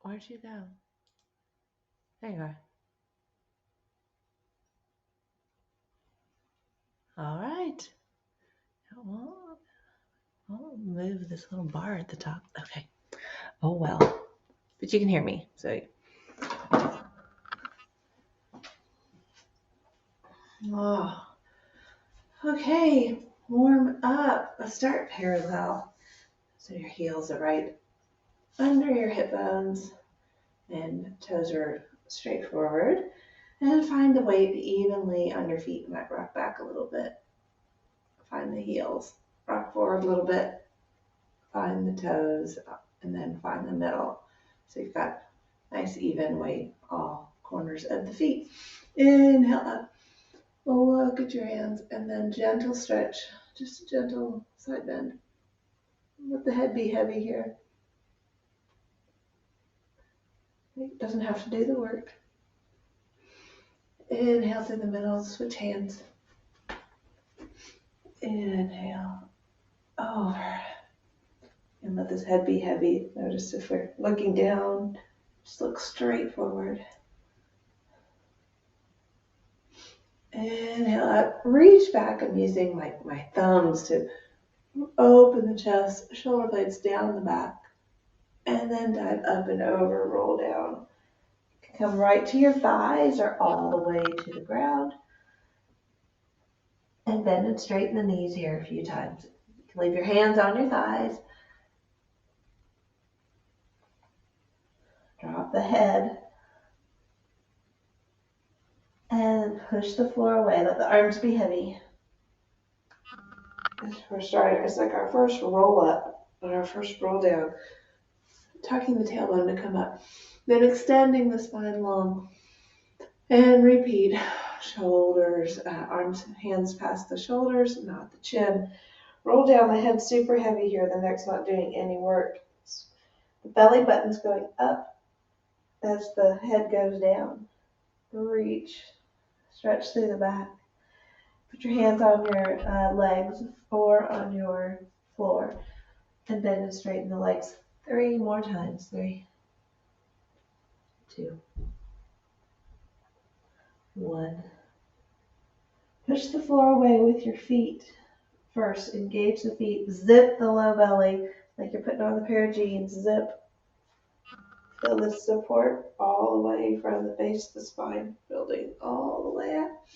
Where'd you go? There you are. All right. I'll move this little bar at the top. Okay. Oh, well. But you can hear me. So. Oh. Okay. Warm up. Let's start parallel. So your heels are right under your hip bones and toes are straight forward. And find the weight evenly on your feet. Might rock back a little bit. Find the heels. Rock forward a little bit. Find the toes. And then find the middle. So you've got nice even weight all corners of the feet. Inhale up. Look at your hands. And then gentle stretch. Just a gentle side bend. Let the head be heavy here. It doesn't have to do the work. Inhale through the middle. Switch hands. Inhale. Over. And let this head be heavy. Notice if we're looking down, just look straight forward. Inhale up. Reach back. I'm using my thumbs to open the chest, shoulder blades down the back. And then dive up and over, roll down. Come right to your thighs or all the way to the ground. And bend and straighten the knees here a few times. You can leave your hands on your thighs. Drop the head. And push the floor away. Let the arms be heavy. As we're starting, it's like our first roll up and our first roll down. Tucking the tailbone to come up. Then extending the spine long. And repeat. Shoulders, arms, hands past the shoulders, not the chin. Roll down the head super heavy here. The neck's not doing any work. The belly button's going up as the head goes down. Reach. Stretch through the back. Put your hands on your legs or on your floor and bend and straighten the legs 3 more times. 3, 2, 1. Push the floor away with your feet. First, engage the feet. Zip the low belly like you're putting on a pair of jeans. Zip. Feel the support all the way from the base of the spine, building all the way up.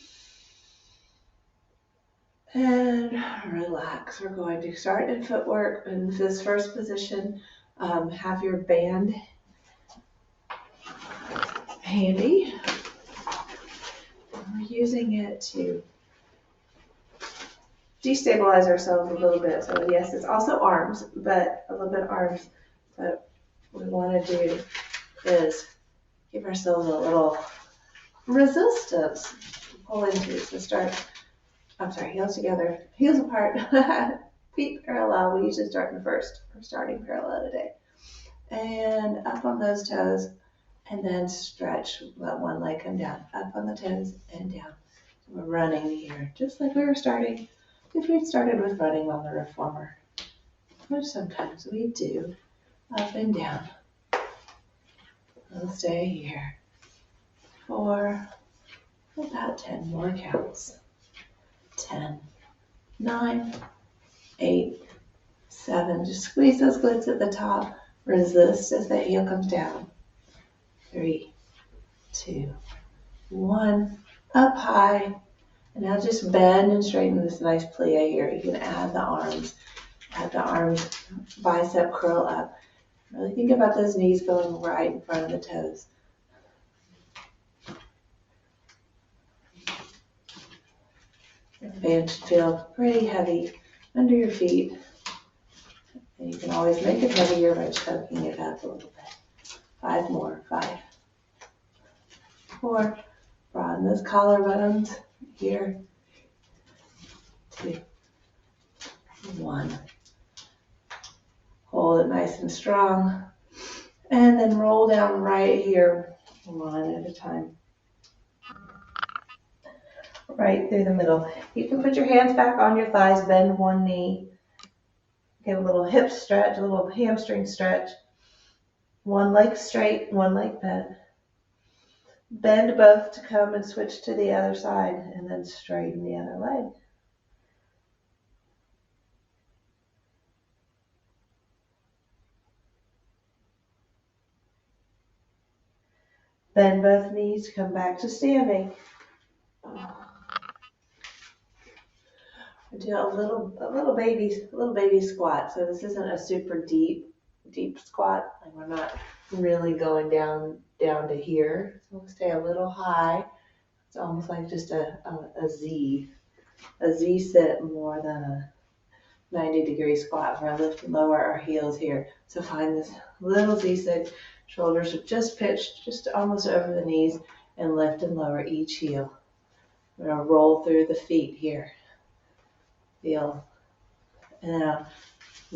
And relax. We're going to start in footwork. In this first position, have your band handy. We're using it to destabilize ourselves a little bit. So yes, it's also arms, but a little bit of arms. But what we want to do is give ourselves a little resistance to pull into. So heels together, heels apart, feet parallel. We usually start in first. We're starting parallel today. And up on those toes, and then stretch. Let one leg come down. Up on the toes and down. So we're running here, just like we were starting. If we started with running on the reformer, which sometimes we do, up and down. We'll stay here for about 10 more counts. 10, 9, 8, 7. Just squeeze those glutes at the top. Resist as that heel comes down. 3, 2, 1. Up high. And now just bend and straighten this nice plie here. You can add the arms. Bicep curl up. Really think about those knees going right in front of the toes. The band should feel pretty heavy under your feet. And you can always make it heavier by choking it up a little bit. 5 more. 5, 4. Broaden those collarbones here. 2, 1. Hold it nice and strong. And then roll down right here, one at a time. Right through the middle. You can put your hands back on your thighs, bend one knee. Give a little hip stretch, a little hamstring stretch. One leg straight, one leg bent. Bend both to come and switch to the other side, and then straighten the other leg. Bend both knees, come back to standing. Do a little baby squat. So this isn't a super deep squat. Like we're not really going down to here. So we'll stay a little high. It's almost like just a Z sit more than a 90-degree squat where I lift and lower our heels here. So find this little Z sit. Shoulders are just pitched, just almost over the knees, and lift and lower each heel. We're gonna roll through the feet here. Feel. And now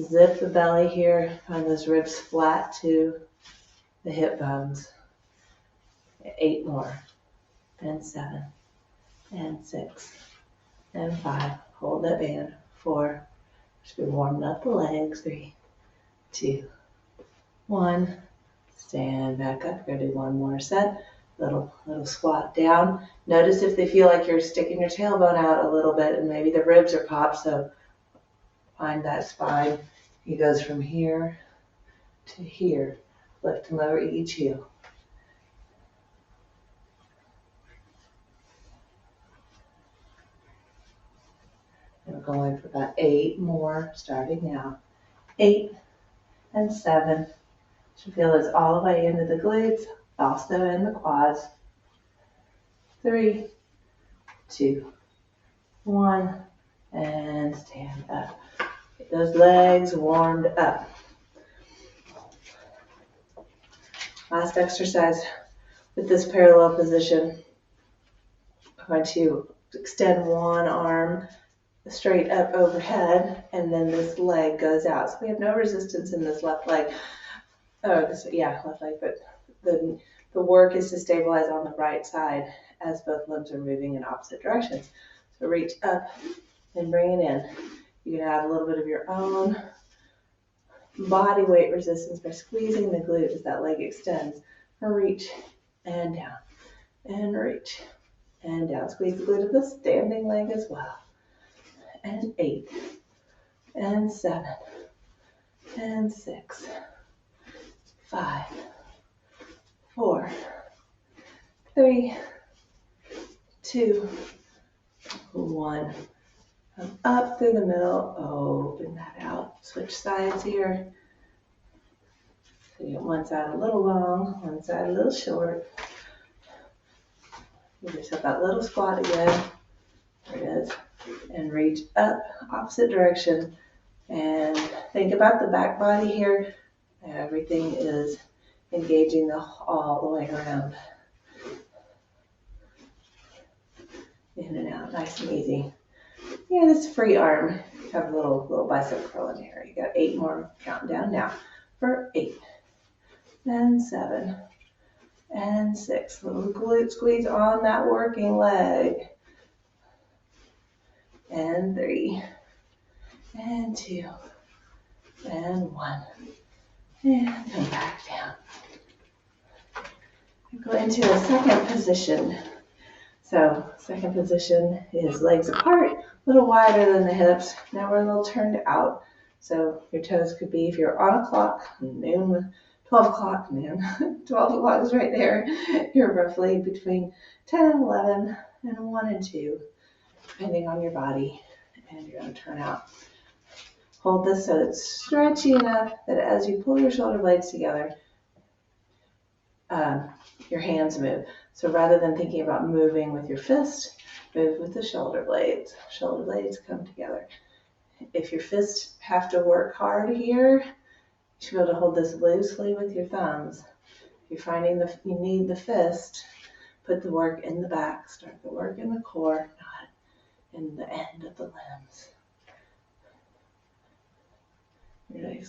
zip the belly here. Find those ribs flat to the hip bones. 8 more. And 7. And 6. And 5. Hold that band. 4. Just be warming up the legs. 3, 2, 1. Stand back up. We're gonna do one more set. Little squat down. Notice if they feel like you're sticking your tailbone out a little bit and maybe the ribs are popped. So find that spine. He goes from here to here. Lift and lower each heel. We're going for about 8 more, starting now. 8 and 7. Should feel this all the way into the glutes, also in the quads. 3, 2, 1, and stand up. Get those legs warmed up. Last exercise with this parallel position. I'm going to extend one arm straight up overhead, and then this leg goes out. So we have no resistance in this left leg. Left leg, but the work is to stabilize on the right side as both limbs are moving in opposite directions. So reach up and bring it in. You can add a little bit of your own body weight resistance by squeezing the glute as that leg extends. And reach and down, and reach and down. Squeeze the glute of the standing leg as well. And 8, and 7, and 6, 5, 4, 3, 2, 1. Come up through the middle, open that out. Switch sides here. So you get one side a little long, one side a little short. Give yourself that little squat again. There it is. And reach up, opposite direction. And think about the back body here. Everything is engaging all the way around. In and out, nice and easy. Yeah, this free arm. Have a little bicep curl in here. You got 8 more. Counting down now for 8, and 7, and 6. Little glute squeeze on that working leg. And 3, and 2, and 1. And come back down. Go into a second position. So second position is legs apart, a little wider than the hips. Now we're a little turned out. So your toes could be, if you're on a clock, noon, 12 o'clock, noon, 12 o'clock is right there. You're roughly between 10 and 11 and 1 and 2, depending on your body. And you're going to turn out. Hold this so it's stretchy enough that as you pull your shoulder blades together, your hands move. So rather than thinking about moving with your fist, move with the shoulder blades. Shoulder blades come together. If your fists have to work hard here, you should be able to hold this loosely with your thumbs. If you're finding you need the fist, put the work in the back. Start the work in the core, not in the end of the limbs. Really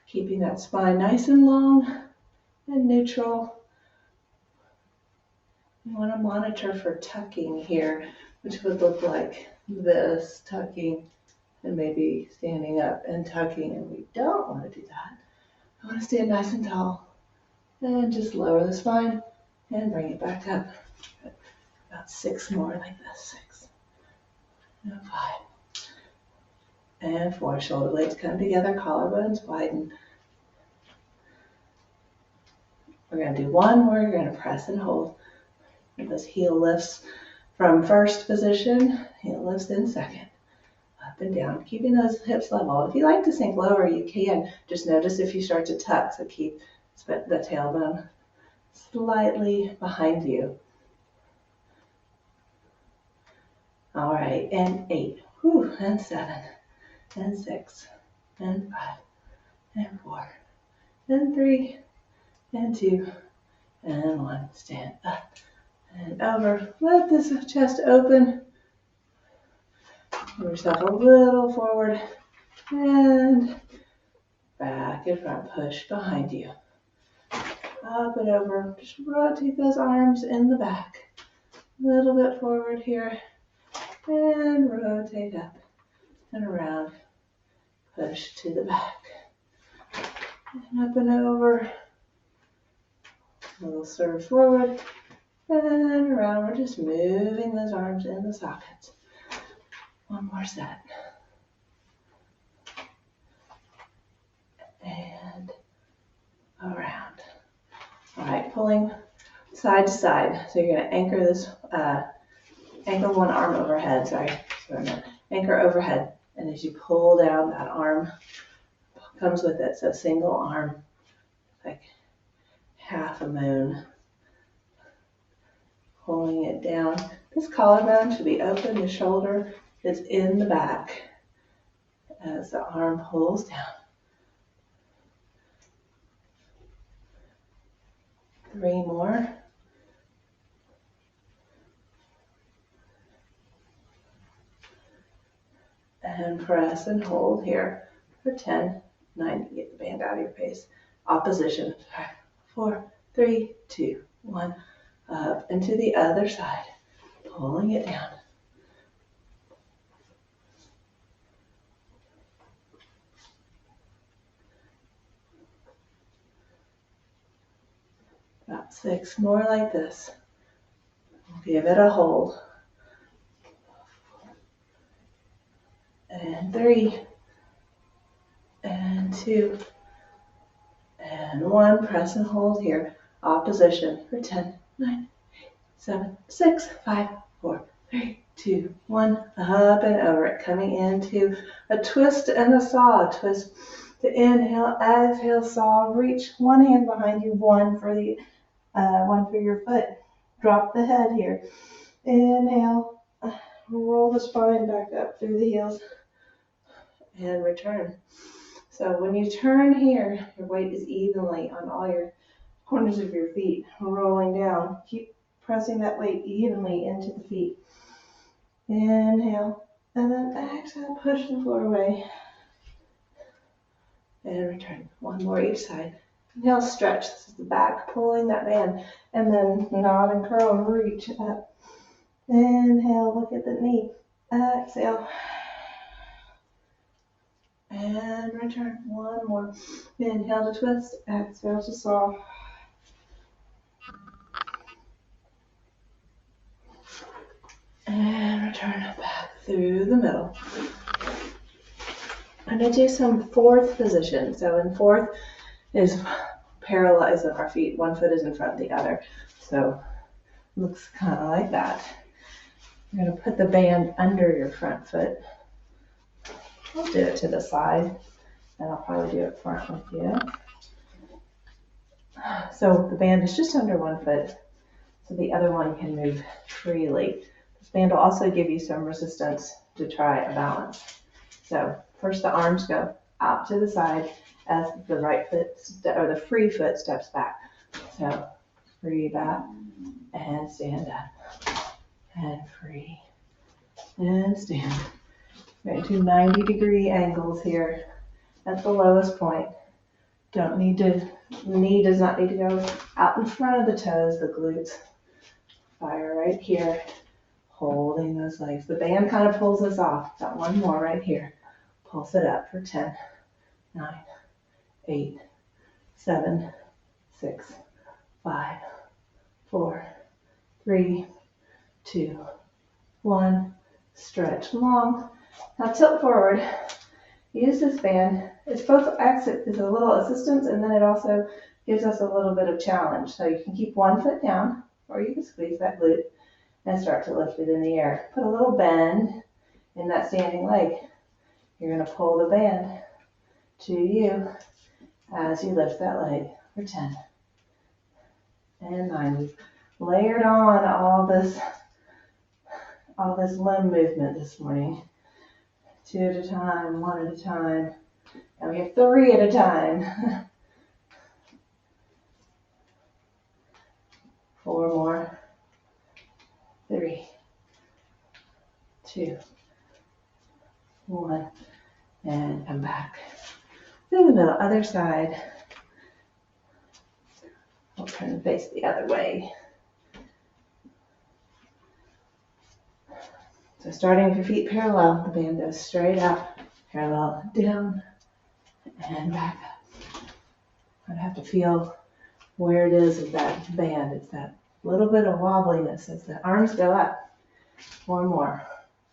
keeping that spine nice and long and neutral. You want to monitor for tucking here, which would look like this, tucking and maybe standing up and tucking, and we don't want to do that. I want to stand nice and tall. And just lower the spine and bring it back up. About 6 more like this. 6 and 5 and 4. Shoulder blades come together, collarbones widen. We're going to do one more. You're going to press and hold. Those heel lifts from first position, heel lifts in second. Up and down, keeping those hips level. If you like to sink lower, you can. Just notice if you start to tuck, so keep the tailbone slightly behind you. All right, and 8, and 7, and 6, and 5, and 4, and 3, and 2, and 1. Stand up and over. Let this chest open. Move yourself a little forward and back and front. Push behind you. Up and over. Just rotate those arms in the back. A little bit forward here. And rotate up and around. Push to the back. And up and over. A little surge forward. And around. We're just moving those arms in the sockets. One more set. And around. All right, pulling side to side. So you're going to anchor this, anchor one arm overhead. Anchor overhead. And as you pull down, that arm comes with it. So single arm, like half a moon. Pulling it down. This collarbone should be open. The shoulder is in the back as the arm pulls down. 3 more. And press and hold here for 10, 9, get the band out of your face. Opposition, 5, 4, 3, 2, 1. Up and to the other side, pulling it down. About 6 more like this. Give it a hold. And 3, and 2, and 1. Press and hold here. Opposition for 10, 9, 8, 7, 6, 5, 4, 3, 2, 1. Up and over it. Coming into a twist and a saw. Twist to inhale, exhale, saw. Reach one hand behind you, one for your foot. Drop the head here. Inhale, roll the spine back up through the heels, and return. So when you turn here, your weight is evenly on all your corners of your feet, rolling down. Keep pressing that weight evenly into the feet. Inhale, and then exhale, push the floor away. And return. One more each side. Inhale, stretch. This is the back, pulling that band. And then nod and curl and reach up. Inhale, look at the knee. Exhale. And return. One more. Inhale to twist. Exhale to saw. And return back through the middle. I'm going to do some fourth position. So in fourth is parallelizing our feet. One foot is in front of the other. So it looks kind of like that. You're going to put the band under your front foot. I'll do it to the side, and I'll probably do it front with you. So the band is just under one foot, so the other one can move freely. This band will also give you some resistance to try a balance. So first the arms go out to the side as the right foot, or the free foot steps back. So free back and stand up and free and stand. We're going to do 90-degree angles here at the lowest point. The knee does not need to go out in front of the toes, the glutes. Fire right here, holding those legs. The band kind of pulls us off. Got one more right here. Pulse it up for 10, 9, 8, 7, 6, 5, 4, 3, 2, 1. Stretch long. Now tilt forward. Use this band. It's both is a little assistance, and then it also gives us a little bit of challenge. So you can keep one foot down, or you can squeeze that glute and start to lift it in the air. Put a little bend in that standing leg. You're going to pull the band to you as you lift that leg for 10 and 9. We've layered on all this limb movement this morning. 2 at a time, 1 at a time, and we have 3 at a time. 4 more. 3, 2, 1, and come back. Through the middle, other side. We'll turn the face the other way. So starting with your feet parallel, the band goes straight up, parallel, down, and back up. I'd have to feel where it is with that band. It's that little bit of wobbliness as the arms go up. 4 more.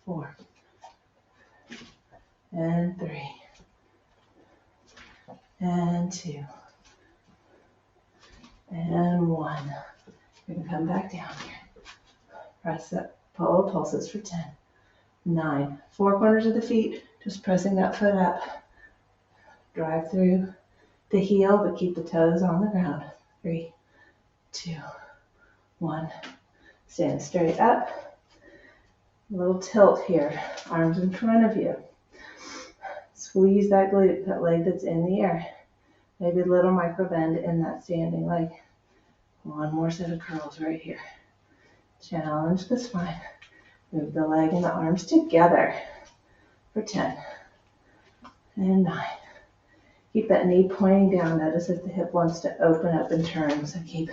4. And 3. And 2. And 1. You're going to come back down here. Press up, pull pulses for 10. 9. 4 corners of the feet, just pressing that foot up. Drive through the heel, but keep the toes on the ground. 3, 2, 1. Stand straight up. A little tilt here. Arms in front of you. Squeeze that glute, that leg that's in the air. Maybe a little micro bend in that standing leg. 1 more set of curls right here. Challenge the spine. Move the leg and the arms together for 10 and 9. Keep that knee pointing down. Notice if the hip wants to open up and turn. So keep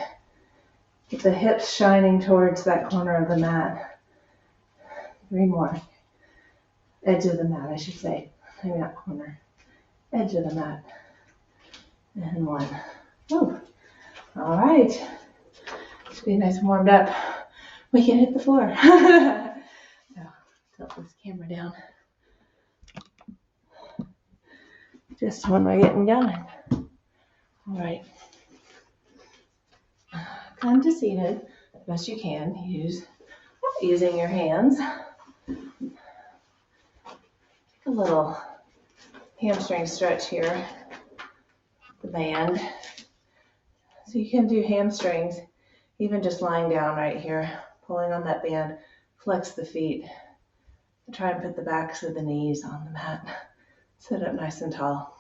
the hips shining towards that corner of the mat. 3 more. Edge of the mat, I should say. Maybe not corner. Edge of the mat. And 1. Ooh. All right. Should be nice and warmed up. We can hit the floor. So, tilt this camera down. Just when we're getting going. All right. Come to seated as best you can. Using your hands. Take a little hamstring stretch here. The band. So you can do hamstrings even just lying down right here, pulling on that band. Flex the feet. Try and put the backs of the knees on the mat. Sit up nice and tall.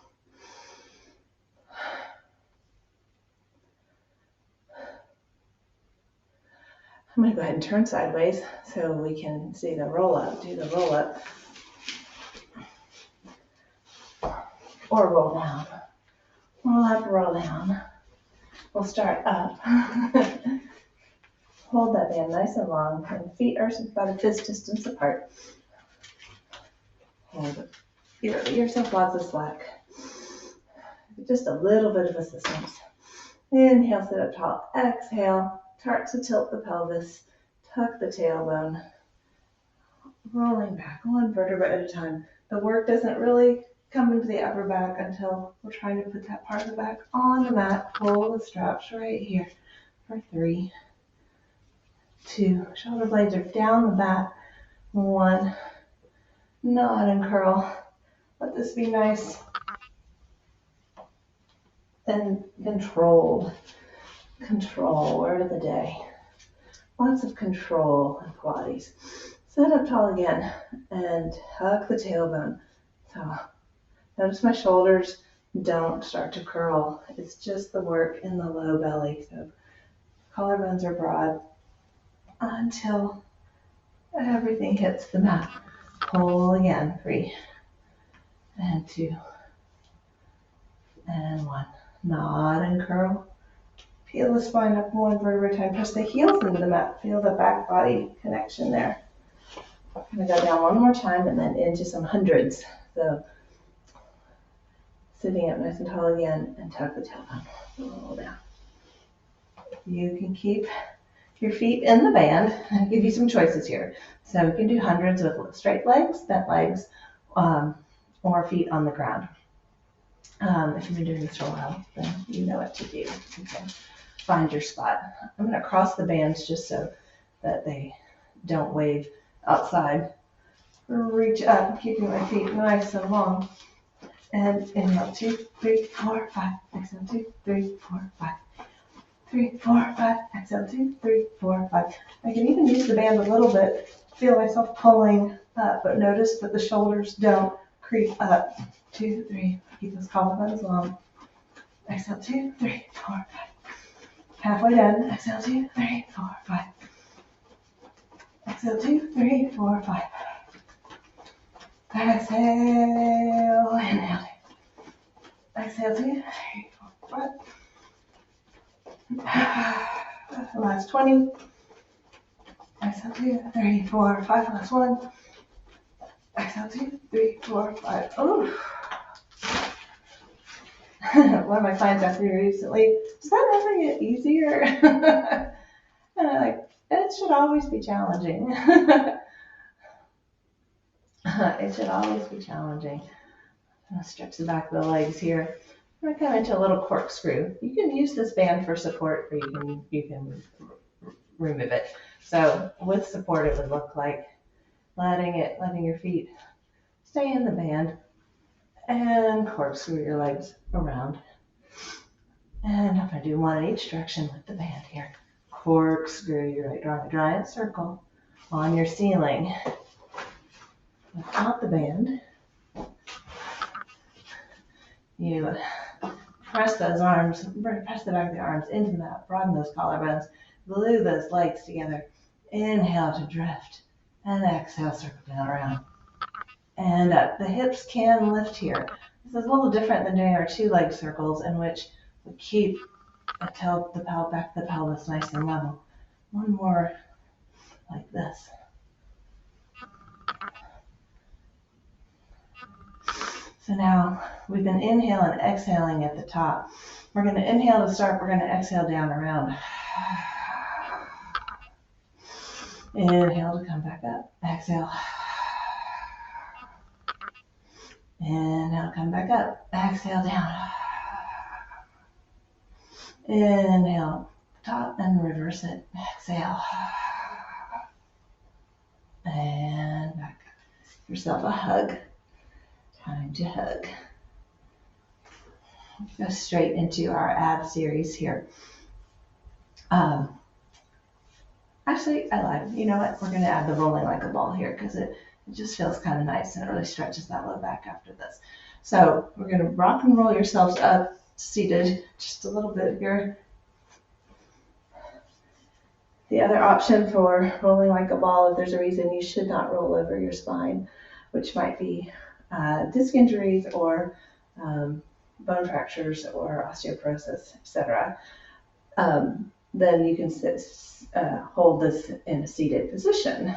I'm going to go ahead and turn sideways so we can see the roll up. Do the roll up. Or roll down. Roll up, roll down. We'll start up. Hold that band nice and long, and feet are about a fist distance apart. Hold it. Give yourself lots of slack. Just a little bit of assistance. Inhale, sit up tall. Exhale, start to tilt the pelvis. Tuck the tailbone. Rolling back, 1 vertebra at a time. The work doesn't really come into the upper back until we're trying to put that part of the back on the mat. Pull the straps right here for 3, 2. Shoulder blades are down the mat. 1. Nod and curl. Let this be nice and controlled. Control, word of the day. Lots of control in Pilates. Sit up tall again and tuck the tailbone. So notice my shoulders don't start to curl. It's just the work in the low belly. So collarbones are broad until everything hits the mat. Pull again. 3 and 2 and 1. Nod and curl. Peel the spine up 1 vertebra at a time. Press the heels into the mat. Feel the back body connection there. I'm going to go down 1 more time and then into some hundreds. So sitting up nice and tall again and tuck the tailbone. Roll down. You can keep your feet in the band. I'll give you some choices here. So you can do hundreds with straight legs, bent legs, or feet on the ground. If you've been doing this for a while, then you know what to do. You can find your spot. I'm going to cross the bands just so that they don't wave outside. Reach up, keeping my feet nice and long. And inhale, 2, 3, 4, 5. Exhale, 2, 3, 4, 5. 3, 4, 5. Exhale, 2, 3, 4, 5. I can even use the band a little bit. Feel myself pulling up, but notice that the shoulders don't creep up. 2, 3. Keep those collarbones long. Exhale, 2, 3, 4, 5. Halfway done. Exhale, 2, 3, 4, 5. Exhale, 2, 3, 4, 5. Exhale, inhale. Exhale, 2, 3, 4, 5. Last 20. Exhale, 2, 3, 4, 5. Last 1. Exhale, 2, 3, 4, 5. Oh. One of my clients asked me recently, does that ever get easier? And I'm like, it should always be challenging. It should always be challenging. I'm going to stretch the back of the legs here. I'm going to come into a little corkscrew. You can use this band for support, or you can remove it. So with support, it would look like letting your feet stay in the band and corkscrew your legs around. And I'm going to do one in each direction with the band here. Corkscrew your right, draw a giant circle on your ceiling without the band. You press those arms, press the back of the arms into the mat, broaden those collarbones, glue those legs together. Inhale to drift, and exhale, circle down around. And up. The hips can lift here. This is a little different than doing our 2-leg circles, in which we keep the back of the pelvis nice and level. One more like this. So now we've been inhaling and exhaling at the top. We're going to inhale to start. We're going to exhale down around. Inhale to come back up. Exhale. Inhale, come back up. Exhale down. Inhale, top and reverse it. Exhale. And back. Give yourself a hug. Time to hug. Go straight into our ab series here. Actually, I lied. You know what? We're going to add the rolling like a ball here because it just feels kind of nice and it really stretches that low back after this. So we're going to rock and roll yourselves up, seated just a little bit here. The other option for rolling like a ball, if there's a reason you should not roll over your spine, which might be disc injuries or bone fractures or osteoporosis, etc., then you can hold this in a seated position.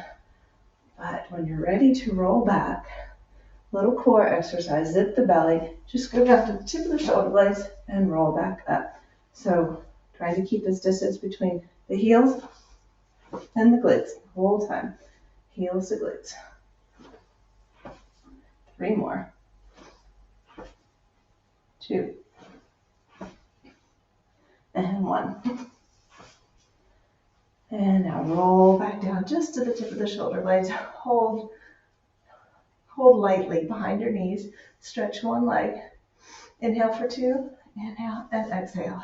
But when you're ready to roll back, little core exercise, zip the belly, just go down to the tip of the shoulder blades and roll back up. So trying to keep this distance between the heels and the glutes the whole time. Heels to glutes. 3 more. 2. And 1. And now roll back down just to the tip of the shoulder blades. Hold lightly behind your knees. Stretch one leg. Inhale for 2. Inhale and exhale.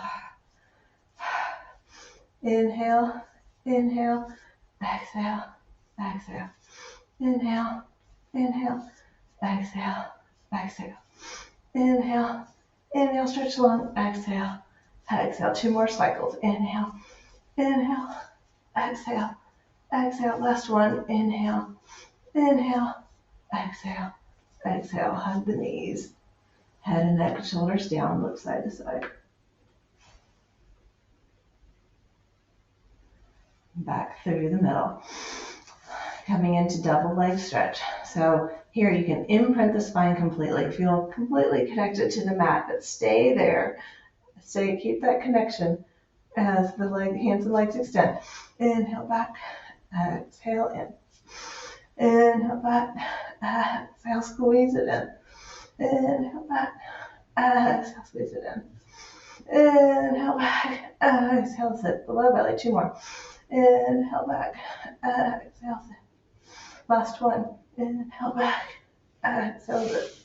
Inhale, inhale, exhale, exhale. Inhale, inhale, exhale, exhale. Inhale, inhale, stretch long, exhale, exhale. 2 more cycles. Inhale, inhale, exhale, exhale. Last one. Inhale, inhale, exhale, exhale. Hug the knees. Head and neck, shoulders down, look side to side. Back through the middle. Coming into double leg stretch. So here you can imprint the spine completely. Feel completely connected to the mat, but stay there. Keep that connection as the hands and legs extend. Inhale back, exhale in. Inhale back, exhale, squeeze it in. Inhale back, exhale, squeeze it in. Inhale back, exhale, sit below belly. 2 more. Inhale back, exhale, sit. Last one. Inhale back, exhale, sit.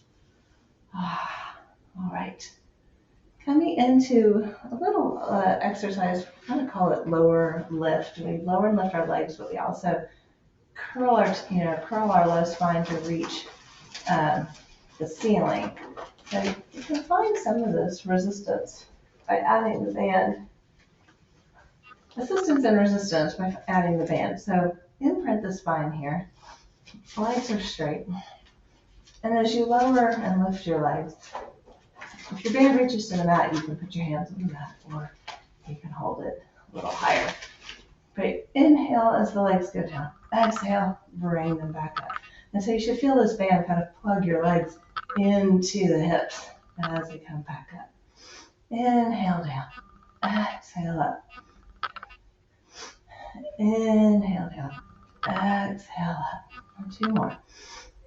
All right. Coming into a little exercise, we're going to call it lower lift. We lower and lift our legs, but we also curl our low spine to reach the ceiling. So you can find some of this resistance by adding the band. Assistance and resistance by adding the band. So imprint the spine here. Legs are straight. And as you lower and lift your legs, if your band reaches to the mat, you can put your hands on the mat or you can hold it a little higher. But inhale as the legs go down. Exhale, bring them back up. And so you should feel this band kind of plug your legs into the hips as they come back up. Inhale down. Exhale up. Inhale down. Exhale up. And 2 more.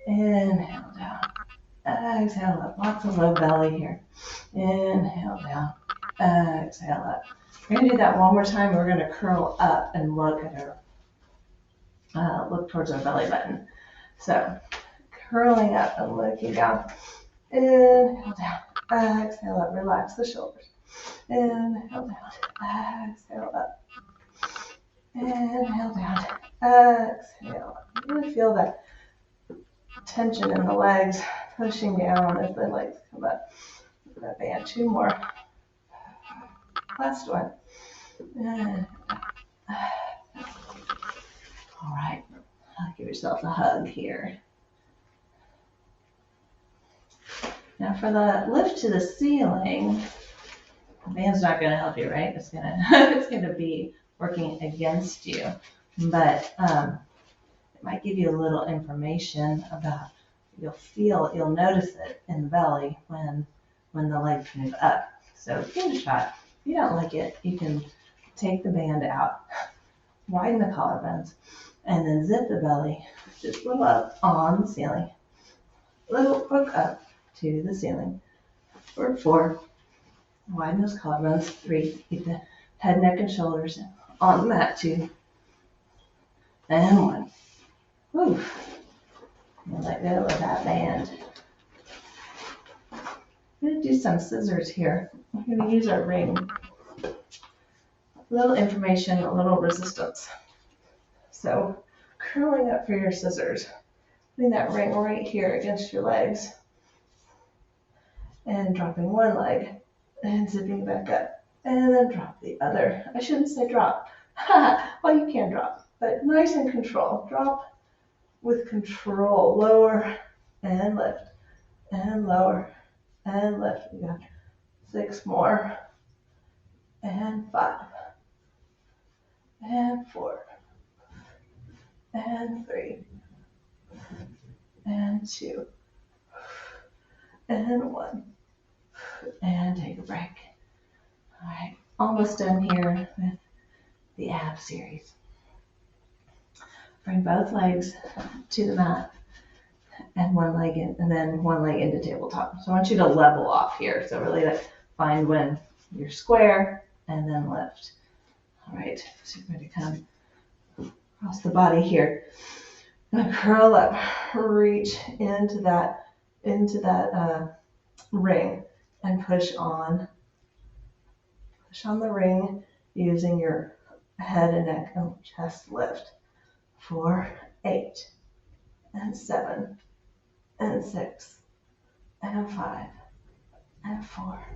Inhale down. Exhale up. Lots of low belly here. Inhale down. Exhale up. We're going to do that one more time. We're going to curl up and look towards our belly button. So curling up and looking down. Inhale down. Exhale up. Relax the shoulders. Inhale down. Exhale up. Inhale down. Exhale up. Really feel that tension in the legs pushing down as the legs come up. Look at that band. 2 more. Last one. All right. Give yourself a hug here. Now for the lift to the ceiling, the band's not going to help you, right? It's gonna be working against you, but it might give you a little information about. You'll notice it in the belly when the legs move up. So give it a shot. If you don't like it, you can take the band out, widen the collarbones, and then zip the belly just a little up on the ceiling. Little hook up to the ceiling. For 4, widen those collarbones. 3, keep the head, neck, and shoulders on the mat. 2, and 1. Woo. And let go of that band. I'm going to do some scissors here. I'm going to use our ring. A little information, a little resistance. So curling up for your scissors. Putting that ring right here against your legs. And dropping one leg. And zipping back up. And then drop the other. I shouldn't say drop. Well, you can drop. But nice and control. Drop with control. Lower and lift. And lower and lift. We got 6 more. And 5. And 4. And 3. And 2. And 1. And take a break. All right, almost done here with the ab series. Bring both legs to the mat and one leg in, and then one leg into tabletop. So I want you to level off here. So really find when you're square and then lift. All right, so you're going to come across the body here. I'm going to curl up, reach into that ring and push on the ring using your head and neck and chest lift. 4, 8, and 7, and 6, and 5, and 4,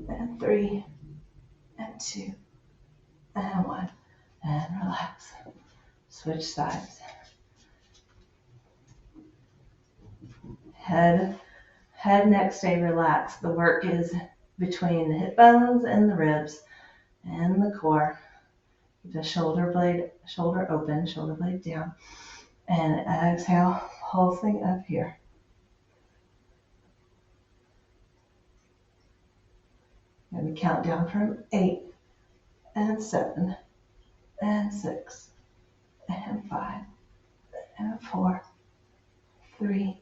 and 3, and 2, and 1, and relax. Switch sides. Head, neck, stay relaxed. The work is between the hip bones and the ribs and the core. Keep the shoulder open, shoulder blade down. And exhale, pulsing up here. Let me count down from 8, and 7 and 6 and 5 and 4, 3,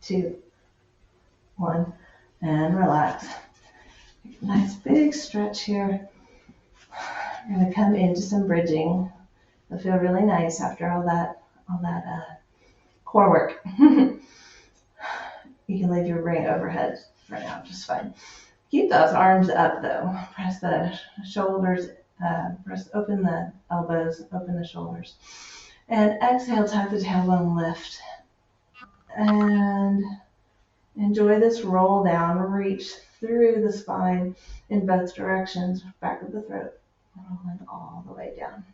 2, 1, and relax. Nice big stretch here. We're going to come into some bridging. It'll feel really nice after all that core work. You can leave your brain overhead for now, just fine. Keep those arms up though. Press the shoulders, open the elbows, open the shoulders. And exhale, tuck the tailbone, lift. And enjoy this roll down, reach through the spine in both directions, back of the throat, rolling all the way down.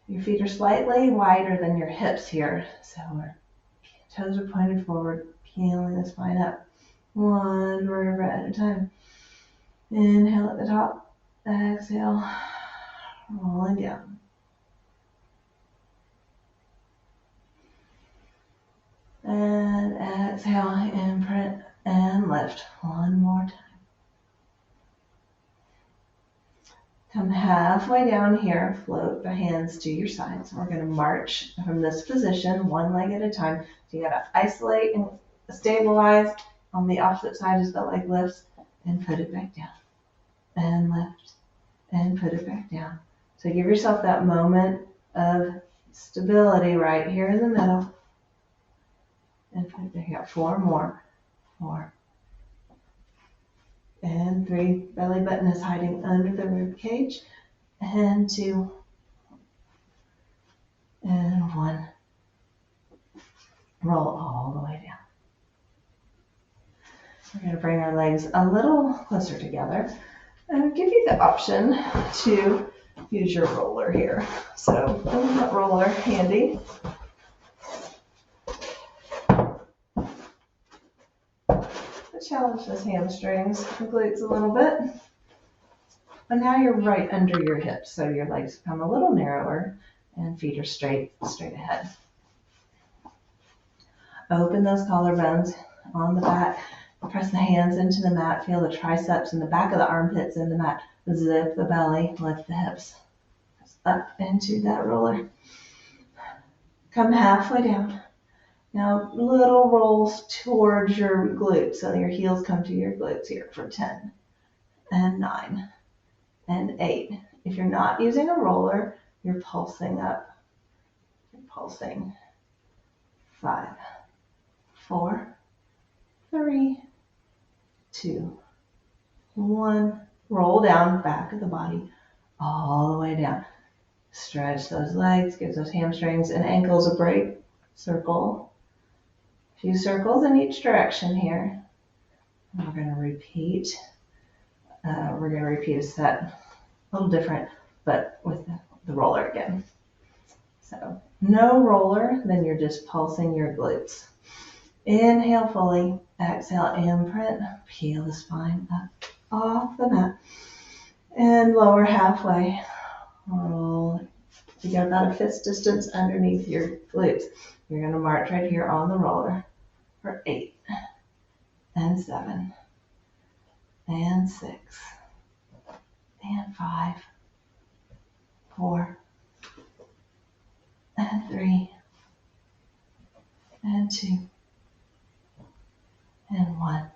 Your feet are slightly wider than your hips here, so our toes are pointed forward, peeling the spine up. One vertebra at a time. Inhale at the top, exhale, rolling down. And exhale, imprint and lift. One more time. Come halfway down here, float the hands to your sides. We're going to march from this position, one leg at a time. So you got to isolate and stabilize on the opposite side as the leg lifts and put it back down. And lift and put it back down. So give yourself that moment of stability right here in the middle. And put it back out. 4 more. 4. And 3. Belly button is hiding under the rib cage. And 2. And 1. Roll all the way down. We're going to bring our legs a little closer together and give you the option to use your roller here. So bring that roller handy. Challenge those hamstrings, the glutes a little bit. And now you're right under your hips, so your legs become a little narrower and feet are straight ahead. Open those collarbones on the back. Press the hands into the mat. Feel the triceps and the back of the armpits in the mat. Zip the belly, lift the hips. Up into that roller. Come halfway down. Now, little rolls towards your glutes, so your heels come to your glutes here for 10 and 9 and 8. If you're not using a roller, you're pulsing up. You're pulsing. 5, 4, 3, 2, 1. Roll down, back of the body, all the way down. Stretch those legs, give those hamstrings and ankles a break. Circle. Few circles in each direction here. And we're going to repeat. A set, a little different, but with the roller again. So no roller, then you're just pulsing your glutes. Inhale fully, exhale, imprint, peel the spine up off the mat, and lower halfway. Roll. You got about a fist distance underneath your glutes. You're going to march right here on the roller for 8 and 7 and 6 and 5, 4 and 3 and 2 and 1.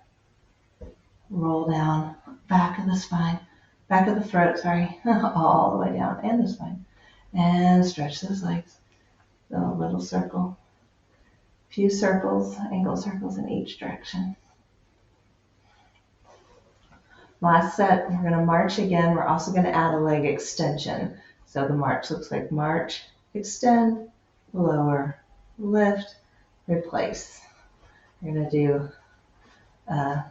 Roll down, back of the spine, back of the throat, all the way down, and the spine. And stretch those legs. A little circle. Few circles, ankle circles in each direction. Last set, we're going to march again. We're also going to add a leg extension. So the march looks like march, extend, lower, lift, replace. We're going to do a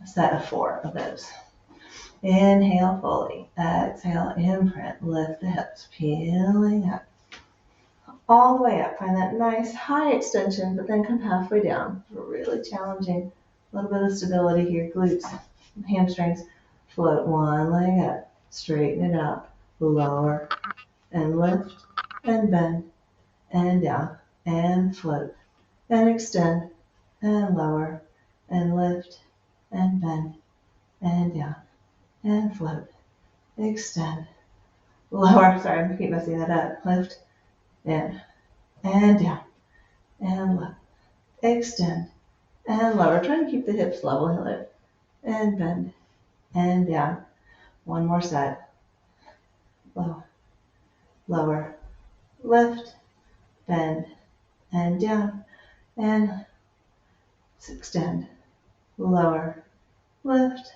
set of 4 of those. Inhale fully, exhale, imprint, lift the hips, peeling up. All the way up, find that nice high extension, but then come halfway down. Really challenging. A little bit of stability here, glutes, hamstrings. Float one leg up, straighten it out, lower, and lift, and bend, and down, and float, and extend, and lower, and lift, and bend, and down, and float. Extend. Lower. Sorry, I'm keep messing that up. Lift. In. And down. And lift. Extend. And lower. Try to keep the hips level. Lift. And bend. And down. One more set. Low. Lower. Lift. Bend. And down. And extend. Lower. Lift.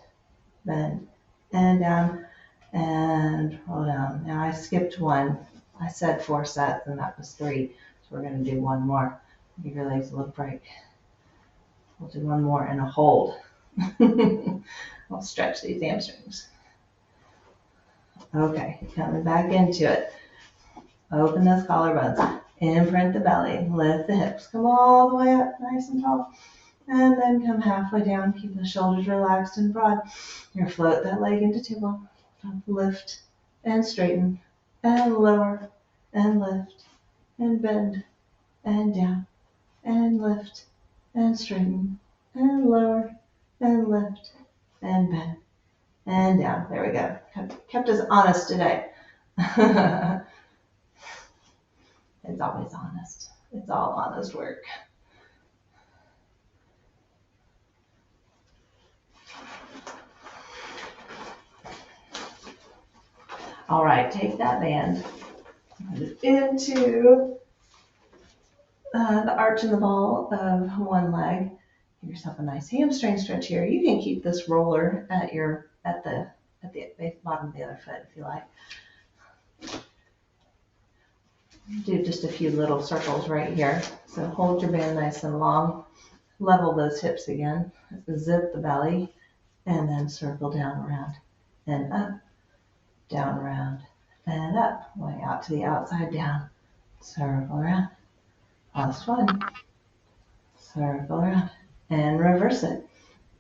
Bend. And down. And roll down. Now I skipped one. I said 4 sets and that was 3. So we're going to do one more. Give your legs a little break. We'll do one more and a hold. I'll stretch these hamstrings. Okay, coming back into it. Open those collarbones. Imprint the belly. Lift the hips. Come all the way up, nice and tall. And then come halfway down. Keep the shoulders relaxed and broad. You're float that leg into table. Lift and straighten and lower and lift and bend and down and lift and straighten and lower and lift and bend and down. There we go. Kept us honest today. It's always honest. It's all honest work. All right, take that band, put it into the arch in the ball of one leg. Give yourself a nice hamstring stretch here. You can keep this roller at the bottom of the other foot if you like. Do just a few little circles right here. So hold your band nice and long. Level those hips again. Zip the belly and then circle down around and up. Down around and up, way out to the outside, down, circle around, last one, circle around, and reverse it,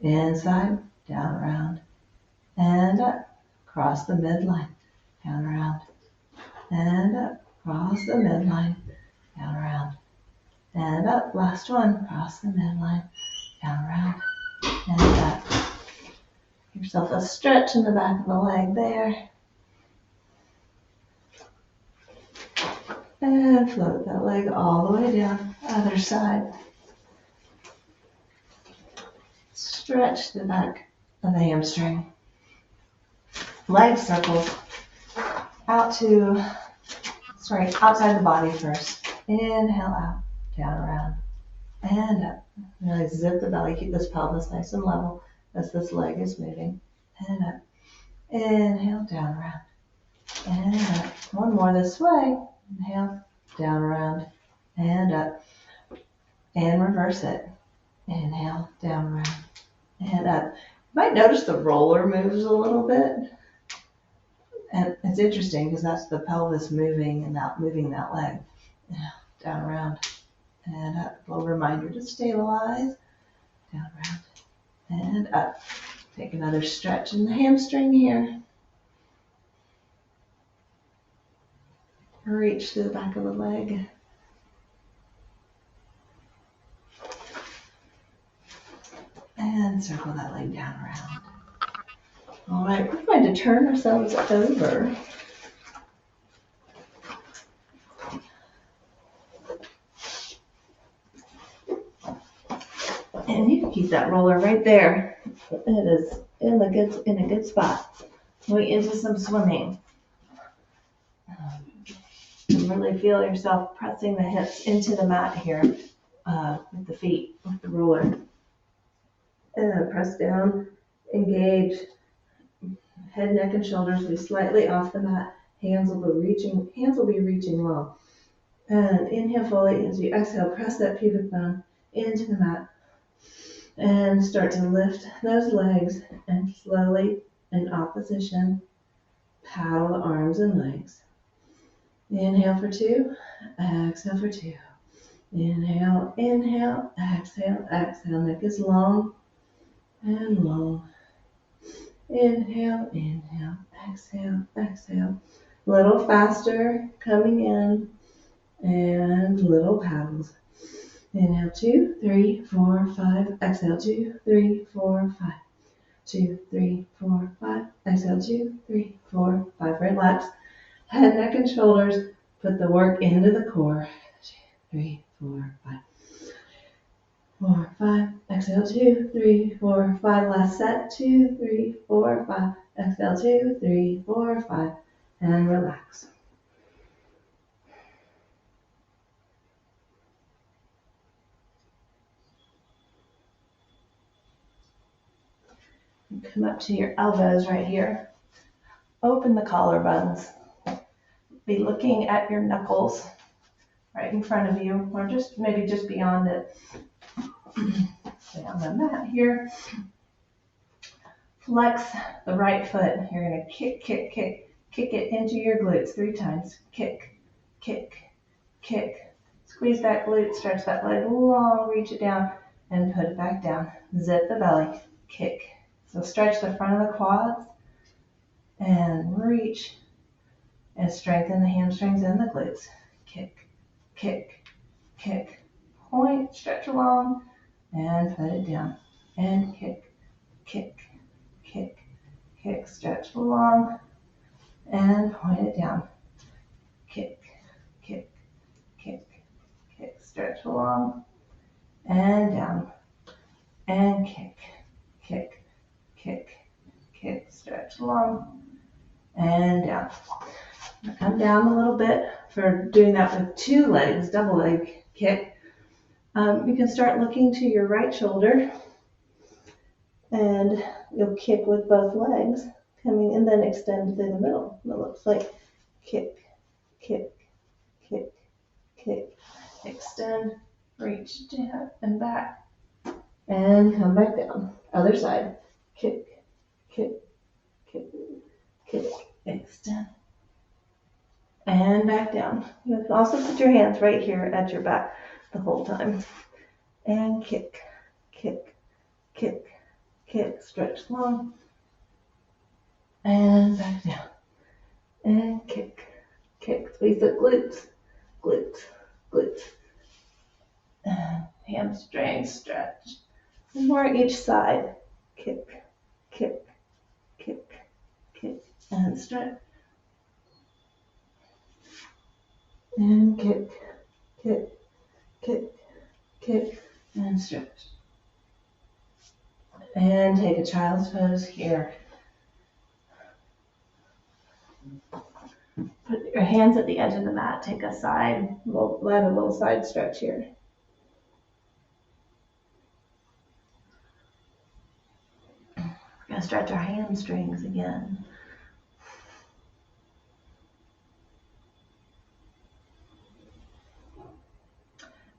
inside, down around, and up, cross the midline, down around, and up, cross the midline, down around, and up, last one, cross the midline, down around, and up. Give yourself a stretch in the back of the leg there. And float that leg all the way down, other side. Stretch the back of the hamstring. Leg circles outside the body first. Inhale out, down around, and up. Really zip the belly, keep this pelvis nice and level as this leg is moving. And up. Inhale, down around, and up. One more this way. Inhale, down around, and up, and reverse it. Inhale, down around, and up. You might notice the roller moves a little bit. And it's interesting because that's the pelvis moving and moving that leg. Down around, and up. A little reminder to stabilize. Down around, and up. Take another stretch in the hamstring here. Reach to the back of the leg. And circle that leg down around. All right, we're going to turn ourselves over. And you can keep that roller right there. It is in a good spot. Going into some swimming. Really feel yourself pressing the hips into the mat here with the feet, with the ruler. And press down, engage. Head, neck, and shoulders will be slightly off the mat. Hands will be reaching low. And inhale fully as you exhale, press that pubic bone into the mat. And start to lift those legs and slowly in opposition, paddle the arms and legs. Inhale for 2, exhale for 2. Inhale, inhale, exhale, exhale. Neck is long and long. Inhale, inhale, exhale, exhale. Little faster coming in and little paddles. Inhale, 2, 3, 4, 5. Exhale, 2, 3, 4, 5. 2, 3, 4, 5. Exhale, 2, 3, 4, 5. Relax. Head, neck, and shoulders. Put the work into the core. 2, 3, 4, 5. 4, 5. Exhale, 2, 3, 4, 5. Last set. 2, 3, 4, 5. Exhale, 2, 3, 4, 5. And relax. Come up to your elbows right here. Open the collarbones. Be looking at your knuckles right in front of you, or just maybe just beyond it. Stay on the mat here. Flex the right foot. You're going to kick, kick, kick. Kick it into your glutes 3 times. Kick, kick, kick. Squeeze that glute, stretch that leg long, reach it down, and put it back down. Zip the belly. Kick. So stretch the front of the quads and reach and strengthen the hamstrings and the glutes. Kick, kick, kick. Point, stretch along, and put it down. And kick, kick, kick, kick. Stretch along, and point it down. Kick, kick, kick, kick. Stretch along, and down. And kick, kick, kick, kick. Stretch along, and down. Come down a little bit for doing that with 2 legs, double leg kick. You can start looking to your right shoulder and you'll kick with both legs coming and then extend through the middle. It looks like kick, kick, kick, kick, extend, reach down and back, and come back down. Other side, kick, kick, kick, kick, extend, and back down. You can also put your hands right here at your back the whole time. And kick, kick, kick, kick, stretch long, and back down. And kick, kick, squeeze the glutes, glutes, glutes. And hamstrings, stretch. And more each side. Kick, kick, kick, kick, and stretch. And kick, kick, kick, kick, and stretch. And take a child's pose here. Put your hands at the edge of the mat. Take a side, let a little side stretch here. We're going to stretch our hamstrings again.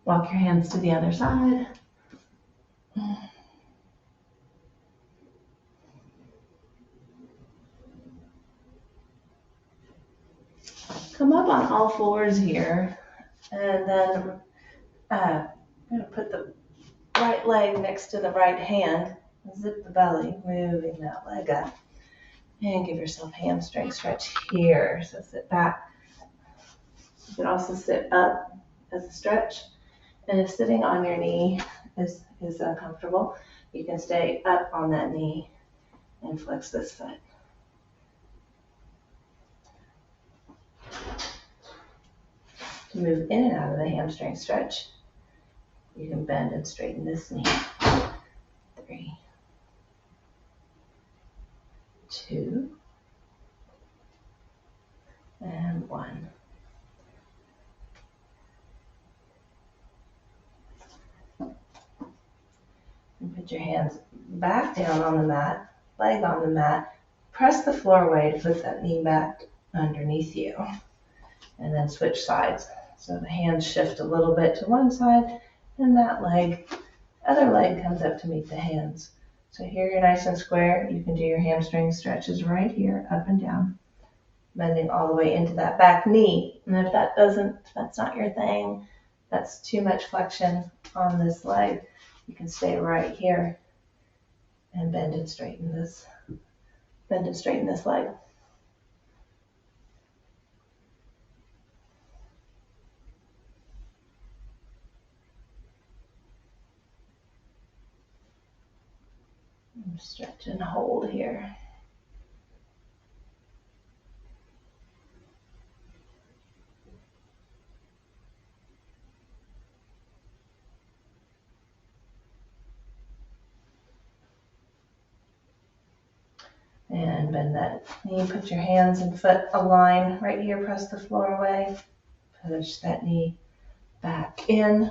Walk your hands to the other side. Come up on all fours here, and then I'm going to put the right leg next to the right hand. Zip the belly, moving that leg up, and give yourself hamstring stretch here. So sit back. You can also sit up as a stretch, and if sitting on your knee is uncomfortable, you can stay up on that knee and flex this foot. To move in and out of the hamstring stretch, you can bend and straighten this knee. 3, 2, and 1. And put your hands back down on the mat, leg on the mat. Press the floor away to put that knee back underneath you. And then switch sides. So the hands shift a little bit to one side, and that other leg comes up to meet the hands. So here you're nice and square. You can do your hamstring stretches right here, up and down, bending all the way into that back knee. And if that's not your thing, that's too much flexion on this leg, you can stay right here and bend and straighten this leg. Stretch and hold here. And bend that knee. Put your hands and foot align right here. Press the floor away. Push that knee back in.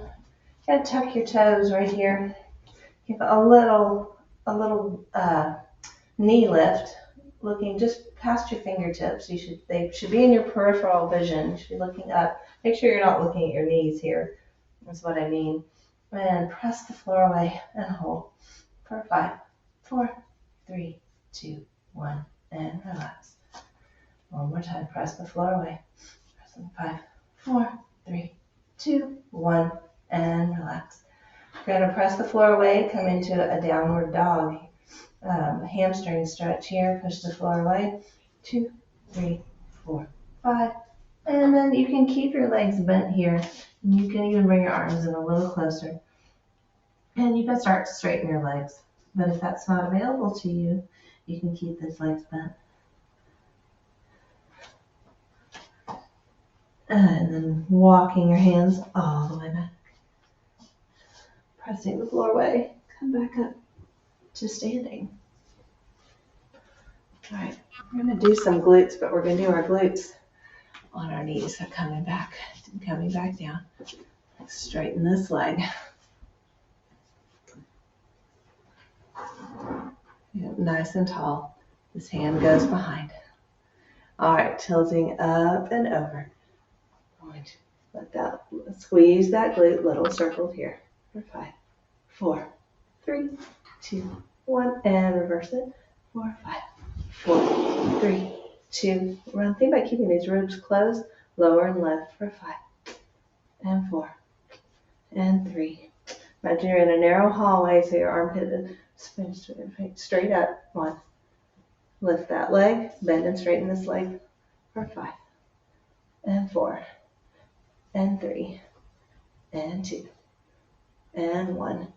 And tuck your toes right here. Give a little knee lift, looking just past your fingertips. They should be in your peripheral vision. You should be looking up. Make sure you're not looking at your knees here. That's what I mean. And press the floor away and hold for 5, 4, 3, 2, 1, and relax. One more time. Press the floor away. Press in 5, 4, 3, 2, 1, and relax. You're going to press the floor away, come into a downward dog. Hamstring stretch here. Push the floor away. 2, 3, 4, 5. And then you can keep your legs bent here. And you can even bring your arms in a little closer. And you can start to straighten your legs. But if that's not available to you, you can keep those legs bent. And then walking your hands all the way back. Pressing the floor away. Come back up to standing. All right, we're going to do some glutes, but we're going to do our glutes on our knees. So coming back down. Straighten this leg. Nice and tall. This hand goes behind. All right, tilting up and over. Let that squeeze that glute, little circle here. For 5, 4, 3, 2, 1, and reverse it. 4, 5, 4, 3, 2, 1. Think about keeping these ribs closed, lower and lift for 5, and 4, and 3. Imagine you're in a narrow hallway, so your armpit spins straight up. 1. Lift that leg, bend and straighten this leg for 5, and 4, and 3, and 2, and 1.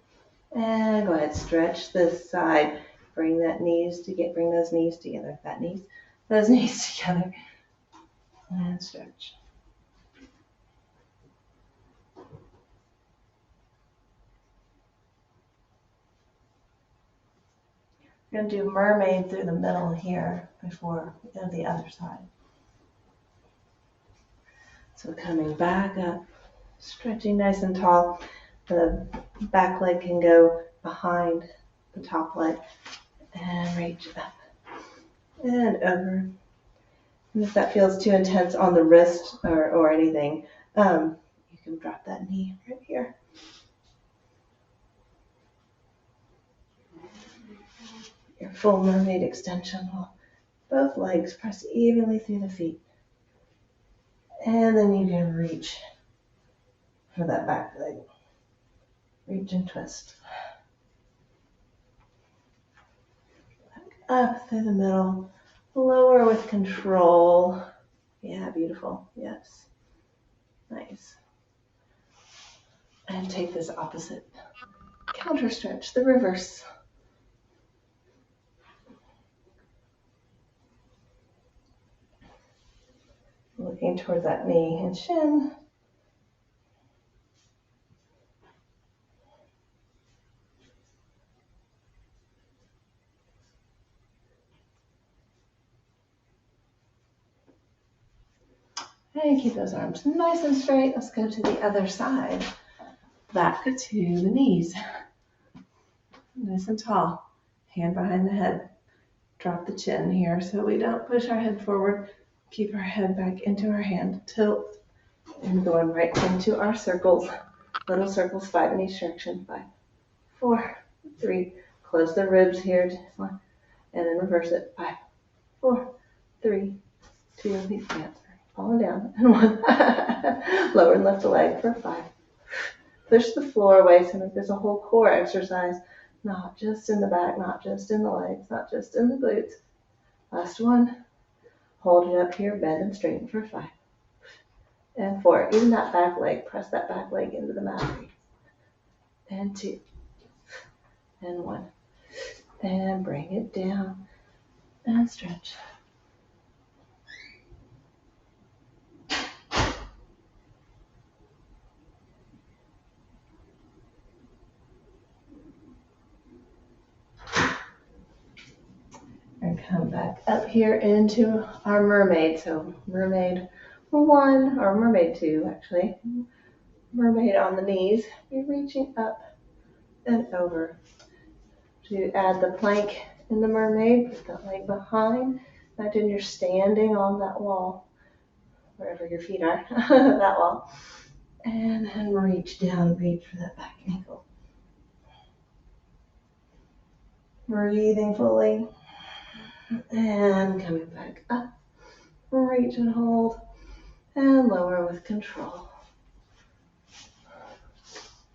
And go ahead, stretch this side. Bring those knees together. Those knees together. And stretch. We're going to do mermaid through the middle here before we go to the other side. So coming back up, stretching nice and tall. The back leg can go behind the top leg and reach up and over. And if that feels too intense on the wrist or anything, you can drop that knee right here. Your full mermaid extension. Both legs press evenly through the feet. And then you can reach for that back leg. Reach and twist. Back up through the middle. Lower with control. Yeah, beautiful. Yes. Nice. And take this opposite. Counter stretch, the reverse. Looking towards that knee and shin. And keep those arms nice and straight. Let's go to the other side. Back to the knees. Nice and tall. Hand behind the head. Drop the chin here so we don't push our head forward. Keep our head back into our hand. Tilt. And going right into our circles. Little circles, 5 in each direction. 5, 4, 3. Close the ribs here. 1. And then reverse it. 5, 4, 3, 2. Falling down. And 1. Lower and lift the leg for 5. Push the floor away so that there's a whole core exercise. Not just in the back, not just in the legs, not just in the glutes. Last 1. Hold it up here, bend and straighten for 5. And 4. Even that back leg, press that back leg into the mat. And 2. And 1. and bring it down and stretch. And come back up here into our mermaid. So mermaid 1 or mermaid 2 actually. Mermaid on the knees. You're reaching up and over. To add the plank in the mermaid, put that leg behind. Imagine you're standing on that wall, wherever your feet are, that wall. And then reach down, reach for that back ankle. Breathing fully. And coming back up. Reach and hold. And lower with control.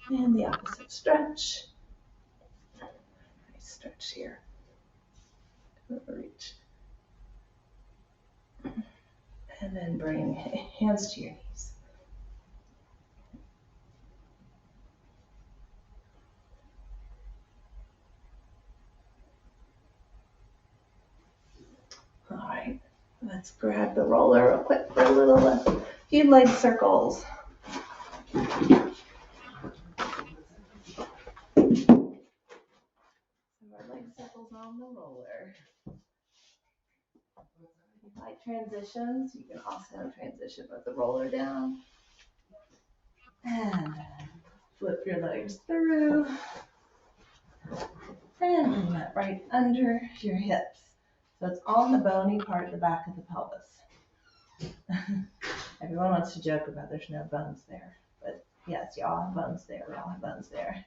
And the opposite stretch. Nice stretch here. Reach. And then bring hands to your knees. All right, let's grab the roller real quick for a little few leg circles. Some more leg circles on the roller. If you like transitions, you can also transition with the roller down. And flip your legs through. And bring that right under your hips. So it's on the bony part of the back of the pelvis. Everyone wants to joke about there's no bones there. But yes, y'all have bones there. We all have bones there.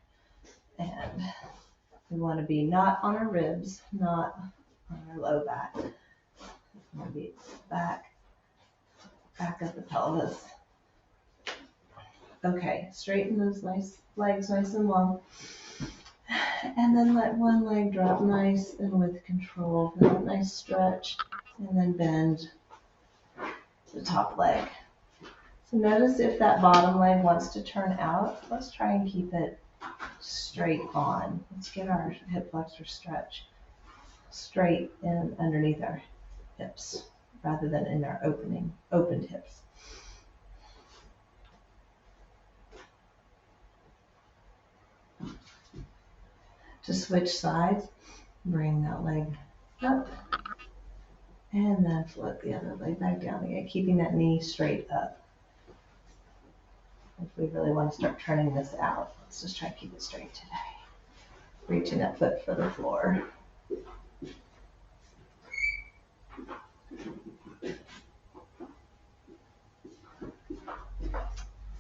And we want to be not on our ribs, not on our low back. We want to be back of the pelvis. Okay, straighten those legs nice and long. And then let one leg drop nice and with control. Feel a nice stretch. And then bend the top leg. So notice if that bottom leg wants to turn out. Let's try and keep it straight on. Let's get our hip flexor stretch straight in underneath our hips rather than in our opened hips. To switch sides, bring that leg up and then flip the other leg back down again, keeping that knee straight up. If we really want to start turning this out, let's just try to keep it straight today. Reaching that foot for the floor.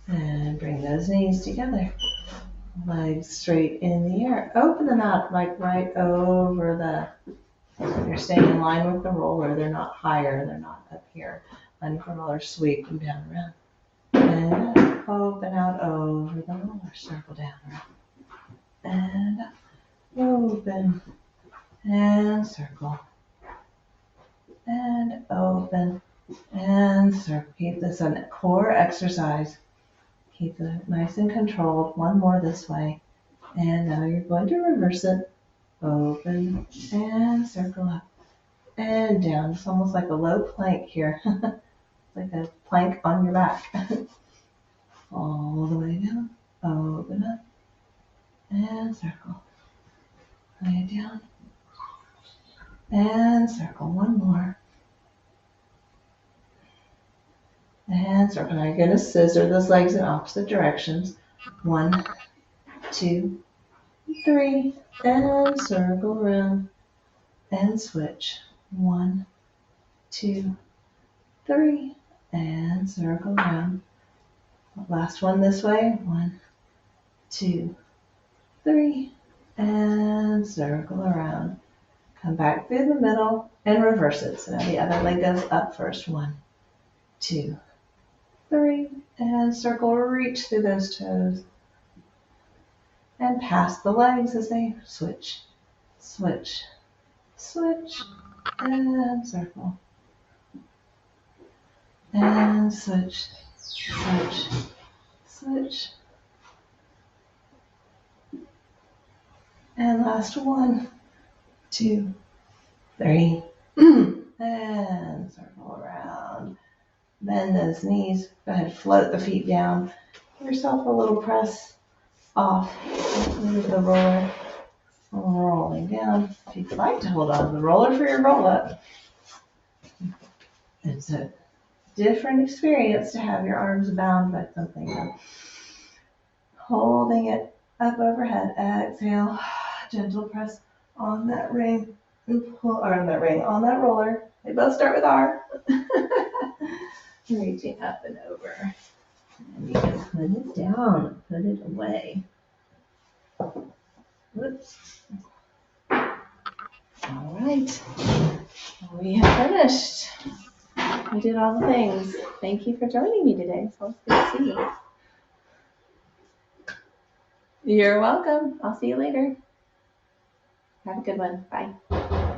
And bring those knees together. Legs straight in the air. Open them out like right over the, you're staying in line with the roller. They're not higher, they're not up here. Under the roller, sweep them down around. And open out over the roller, circle down around. And open and circle. And open and circle. Keep this a core exercise. Keep it nice and controlled. One more this way. And now you're going to reverse it. Open and circle up and down. It's almost like a low plank here. Like a plank on your back. All the way down. Open up and circle. Lay it down and circle. One more. And circle. Now you're going to scissor those legs in opposite directions. 1, 2, 3, and circle around and switch. 1, 2, 3, and circle around. Last one this way. 1, 2, 3, and circle around. Come back through the middle and reverse it. So now the other leg goes up first. 1, 2, 3, and circle. Reach through those toes and pass the legs as they switch, switch, switch, and circle. And switch, switch, switch. And last one. 2, 3, and circle around. Bend those knees. Go ahead, float the feet down. Give yourself a little press off. Move the roller. Rolling down. If you'd like to hold on to the roller for your roll up. It's a different experience to have your arms bound by something. Holding it up overhead. Exhale. Gentle press on that ring. And pull, or on that ring, on that roller. They both start with R. Reaching up and over. And you can put it down, put it away. Whoops. All right. We have finished. We did all the things. Thank you for joining me today. It's always good to see you. You're welcome. I'll see you later. Have a good one. Bye.